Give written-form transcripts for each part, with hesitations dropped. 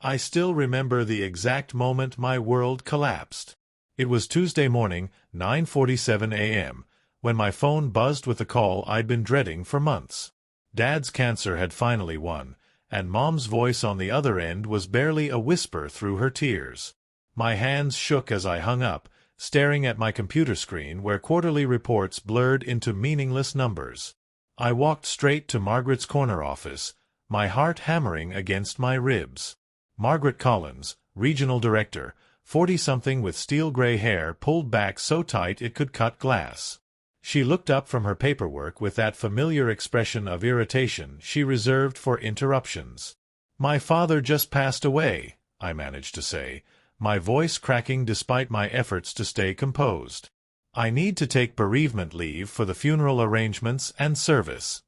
I still remember the exact moment my world collapsed. It was Tuesday morning, 9:47 a.m., when my phone buzzed with a call I'd been dreading for months. Dad's cancer had finally won, and Mom's voice on the other end was barely a whisper through her tears. My hands shook as I hung up, staring at my computer screen where quarterly reports blurred into meaningless numbers. I walked straight to Margaret's corner office, my heart hammering against my ribs. Margaret Collins, regional director, 40-something with steel-gray hair pulled back so tight it could cut glass. She looked up from her paperwork with that familiar expression of irritation she reserved for interruptions. "My father just passed away," I managed to say, my voice cracking despite my efforts to stay composed. "I need to take bereavement leave for the funeral arrangements and service."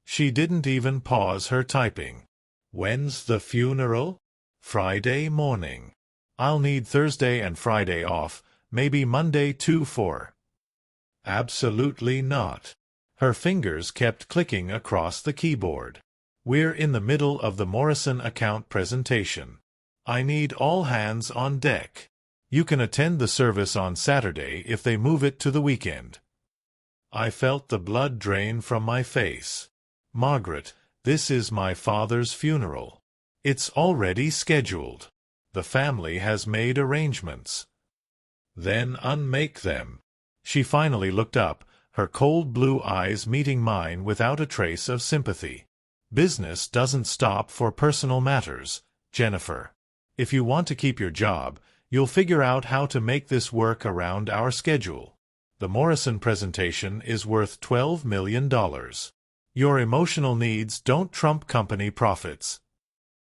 She didn't even pause her typing. "When's the funeral?" "Friday morning." "I'll need Thursday and Friday off, maybe Monday too for." "Absolutely not." Her fingers kept clicking across the keyboard. "We're in the middle of the Morrison account presentation. I need all hands on deck. You can attend the service on Saturday if they move it to the weekend." I felt the blood drain from my face. "Margaret, this is my father's funeral. It's already scheduled. The family has made arrangements." "Then unmake them." She finally looked up, her cold blue eyes meeting mine without a trace of sympathy. "Business doesn't stop for personal matters, Jennifer. If you want to keep your job, you'll figure out how to make this work around our schedule. The Morrison presentation is worth $12 million. Your emotional needs don't trump company profits."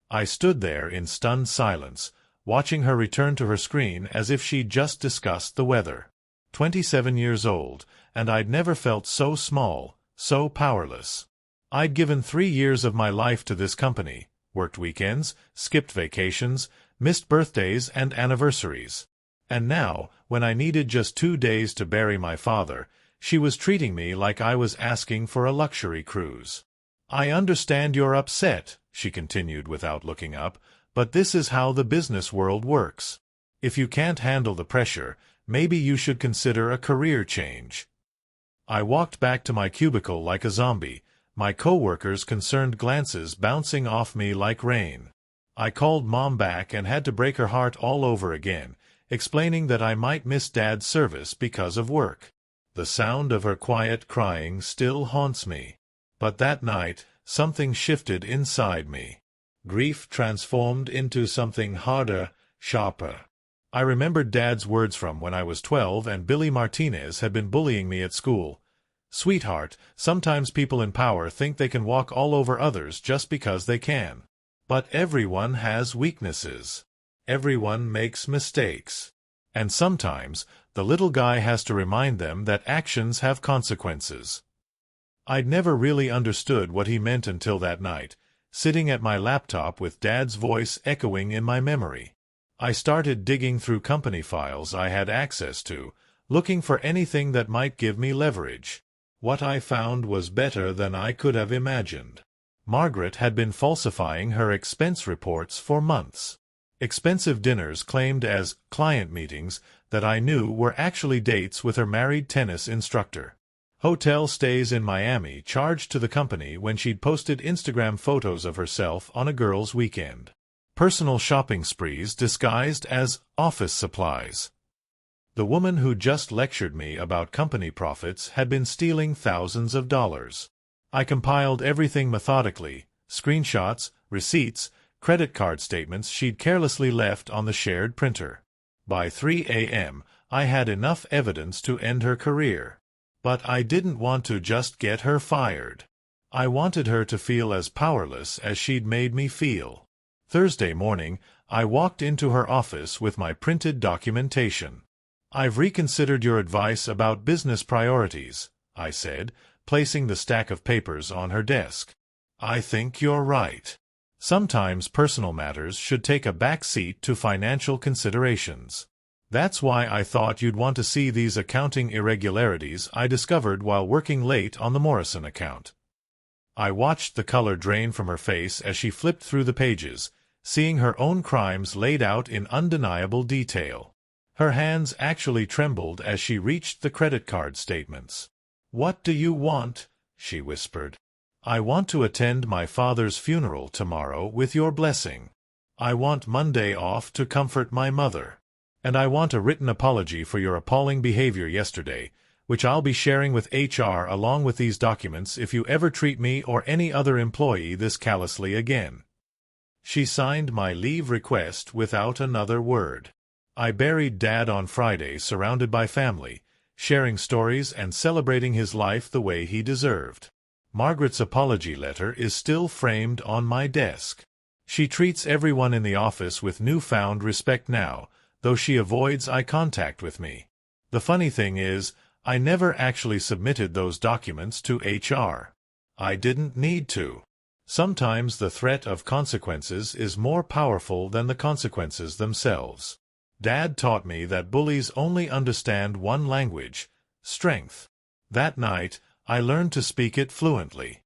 I stood there in stunned silence, watching her return to her screen as if she'd just discussed the weather. 27 years old, and I'd never felt so small, so powerless. I'd given 3 years of my life to this company, worked weekends, skipped vacations, missed birthdays and anniversaries. And now, when I needed just 2 days to bury my father, she was treating me like I was asking for a luxury cruise. "I understand you're upset," she continued without looking up, "but this is how the business world works. If you can't handle the pressure, maybe you should consider a career change." I walked back to my cubicle like a zombie, my coworkers' concerned glances bouncing off me like rain. I called Mom back and had to break her heart all over again, explaining that I might miss Dad's service because of work. The sound of her quiet crying still haunts me. But that night, something shifted inside me. Grief transformed into something harder, sharper. I remembered Dad's words from when I was 12 and Billy Martinez had been bullying me at school. "Sweetheart, sometimes people in power think they can walk all over others just because they can. But everyone has weaknesses. Everyone makes mistakes. And sometimes, the little guy has to remind them that actions have consequences." I'd never really understood what he meant until that night, sitting at my laptop with Dad's voice echoing in my memory. I started digging through company files I had access to, looking for anything that might give me leverage. What I found was better than I could have imagined. Margaret had been falsifying her expense reports for months. Expensive dinners claimed as client meetings that I knew were actually dates with her married tennis instructor. Hotel stays in Miami charged to the company when she'd posted Instagram photos of herself on a girls' weekend. Personal shopping sprees disguised as office supplies. The woman who just lectured me about company profits had been stealing thousands of dollars. I compiled everything methodically, screenshots, receipts, credit card statements she'd carelessly left on the shared printer. By 3 a.m., I had enough evidence to end her career. But I didn't want to just get her fired. I wanted her to feel as powerless as she'd made me feel. Thursday morning, I walked into her office with my printed documentation. "I've reconsidered your advice about business priorities," I said, placing the stack of papers on her desk. "I think you're right. Sometimes personal matters should take a back seat to financial considerations. That's why I thought you'd want to see these accounting irregularities I discovered while working late on the Morrison account." I watched the color drain from her face as she flipped through the pages, seeing her own crimes laid out in undeniable detail. Her hands actually trembled as she reached the credit card statements. "What do you want?" she whispered. "I want to attend my father's funeral tomorrow with your blessing. I want Monday off to comfort my mother. And I want a written apology for your appalling behavior yesterday, which I'll be sharing with HR along with these documents if you ever treat me or any other employee this callously again." She signed my leave request without another word. I buried Dad on Friday surrounded by family, sharing stories and celebrating his life the way he deserved. Margaret's apology letter is still framed on my desk. She treats everyone in the office with newfound respect now, though she avoids eye contact with me. The funny thing is, I never actually submitted those documents to HR. I didn't need to. Sometimes the threat of consequences is more powerful than the consequences themselves. Dad taught me that bullies only understand one language: strength. That night, I learned to speak it fluently.